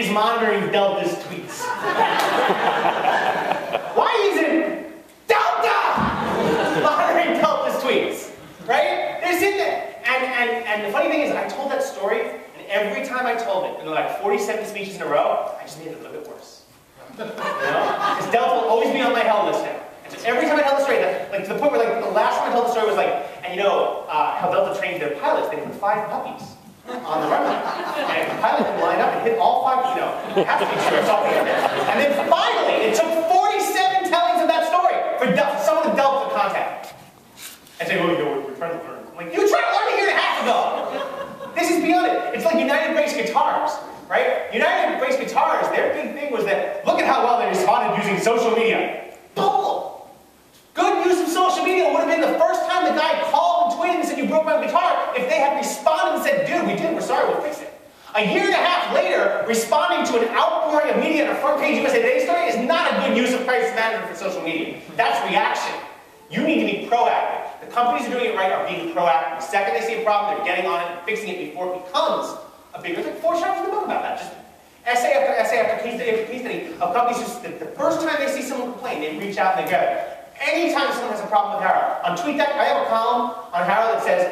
is monitoring Delta's tweets? Why isn't Delta monitoring Delta's tweets? Right? They're sitting there. And the funny thing is, I told that story, and every time I told it, in like 47 speeches in a row, I just made it a little bit worse. You know? Because Delta will always be on my hell list now. And so every time I tell the story, like to the point where like the last time I told the story was like, and you know how Delta trains their pilots, they put 5 puppies on the runway. And the pilot would line up and hit all 5, you know, it has to be true, it's all the internet. And then finally, it took 47 tellings of that story for someone to Delta contact. And say, well, you know, we're trying to learn. I'm like, you were trying to learn a year and a half ago! This is beyond it. It's like United Breaks Guitars, right? United Breaks Guitars, their big thing was that, look at how well they responded using social media. Bull! Good use of social media would have been the first time the guy called and tweeted and said, you broke my guitar, if they had responded and said, dude, we did, we're sorry, we'll fix it. A year and a half later, responding to an outpouring of media on a front page USA Today story is not a good use of crisis management for social media. That's reaction. You need to be proactive. The companies who are doing it right are being proactive. The second they see a problem, they're getting on it and fixing it before it becomes a bigger thing. 4 chapters in the book about that. Just essay after essay after case study after case study of companies just the first time they see someone complain, they reach out and they grab it. Anytime someone has a problem with Harrow, on TweetDeck, I have a column on Harrow that says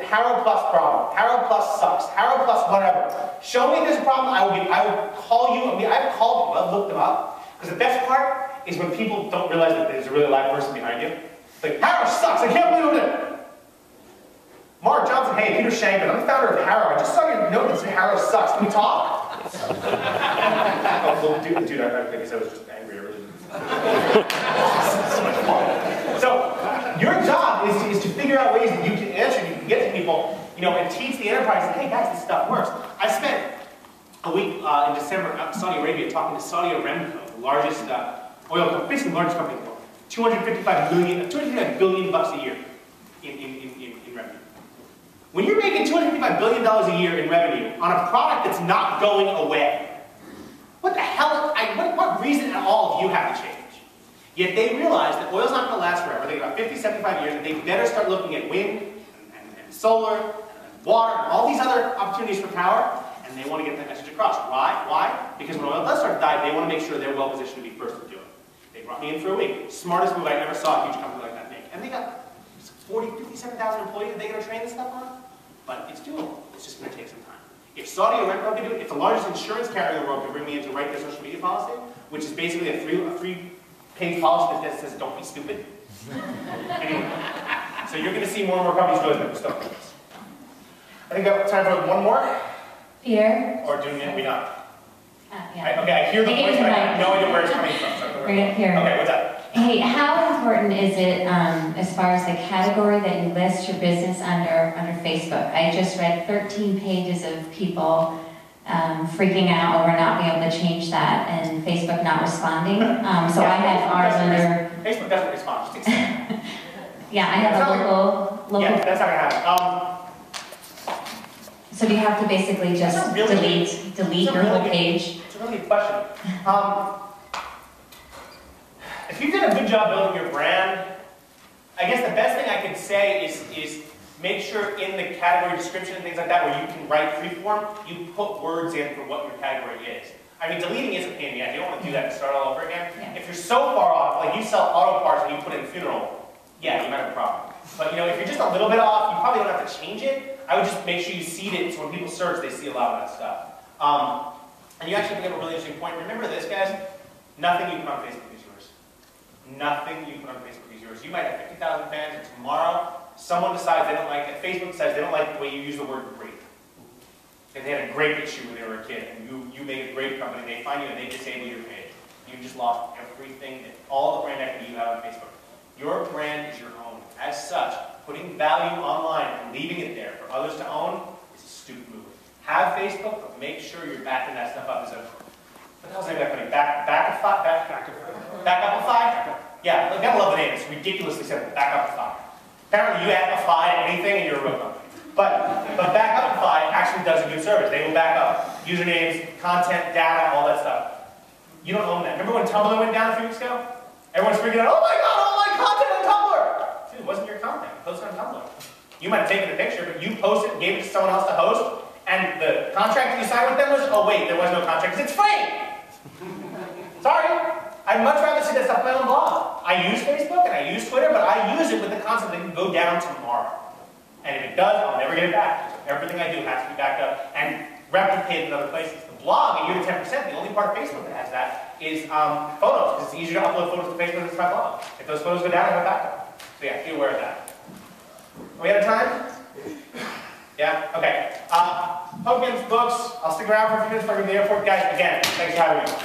Harrow plus problem, Harrow plus sucks, Harrow plus whatever. Show me if there's a problem, I will call you. I mean, I've called people, I've looked them up. Because the best part is when people don't realize that there's a really live person behind you. Like, Harrow sucks, I can't believe it. Mark Johnson, hey, Peter Shankman, I'm the founder of Harrow. I just saw your note that said Harrow sucks. Can we talk? Oh, dude, I guess I was just angry. I really so much fun. So, your job is to figure out ways that you can answer, you can get to people, you know, and teach the enterprise, hey guys, this stuff works. I spent a week in December out in Saudi Arabia talking to Saudi Aramco, the largest oil company, basically the largest company in the world. $255 billion bucks a year in revenue. When you're making $255 billion a year in revenue on a product that's not going away, what the hell, what reason at all do you have to change? Yet they realize that oil's not going to last forever. They got 50, 75 years, and they better start looking at wind and solar and water and all these other opportunities for power, and they want to get that message across. Why? Why? Because when oil does start to die, they want to make sure they're well positioned to be first to do it. They brought me in for a week. Smartest move I ever saw a huge company like that make. And they got 40, 57,000 employees that they're going to train this stuff on. But it's doable. It's just going to take some time. If Saudi Aramco can do it, if the largest insurance carrier in the world can bring me in to write their social media policy, which is basically a three-page policy that says don't be stupid. Anyway, so you're going to see more and more companies doing that stuff like this. I think we have time for one more. Peter? Or do we not? Yeah. Okay, I hear the voice, but I have no idea where it's coming from. So Right here. Okay, what's up? Hey, how important is it, as far as the category that you list your business under Facebook? I just read 13 pages of people freaking out over not being able to change that and Facebook not responding. So I have ours under... Facebook doesn't respond, just accept it. Yeah, I have a local... Yeah, that's not going to happen. So do you have to basically just delete your whole page? It's a really good question. If you've done a good job building your brand, I guess the best thing I could say is make sure in the category description and things like that where you can write freeform, you put words in for what your category is. I mean, deleting is a pain in the ass. You don't want to do that and start all over again. Yeah. If you're so far off, like you sell auto parts and you put in funeral, yeah, you might have a problem. But you know, if you're just a little bit off, you probably don't have to change it. I would just make sure you seed it so when people search, they see a lot of that stuff. And you actually bring up a really interesting point. Remember this, guys? Nothing you put on Facebook is yours. Nothing you put on Facebook is yours. You might have 50,000 fans, and tomorrow someone decides they don't like it. Facebook decides they don't like the way you use the word grape. And they had a grape issue when they were a kid, and you made a grape company, and they find you and they disable your page. You just lost everything, all the brand equity you have on Facebook. Your brand is your own. As such, putting value online and leaving it there for others to own is a stupid move. Have Facebook, but make sure you're backing that stuff up as a, what the hell's the name of that company? Backupify? Yeah, I gotta love the name. It's ridiculously simple. Backupify. Apparently you add a fi to anything and you're a real company. But Backupify actually does a good service. They will back up usernames, content, data, all that stuff. You don't own that. Remember when Tumblr went down a few weeks ago? Everyone's freaking out, oh my god, all my content on Tumblr! Dude, it wasn't your content. Post it on Tumblr. You might have taken the picture, but you posted it, gave it to someone else to host, And the contract that you signed with them was, oh wait, there was no contract because it's free. Sorry. I'd much rather see that stuff on my own blog. I use Facebook and I use Twitter, but I use it with the concept that it can go down tomorrow. And if it does, I'll never get it back. Everything I do has to be backed up and replicated in other places. The blog, a year to 10%, the only part of Facebook that has that is photos, because it's easier to upload photos to Facebook than to my blog. If those photos go down, I have backup. So yeah, be aware of that. Are we out of time? Yeah? Okay. Tokens, books, I'll stick around for a few minutes before I go to the airport. Guys, again, thanks for having me.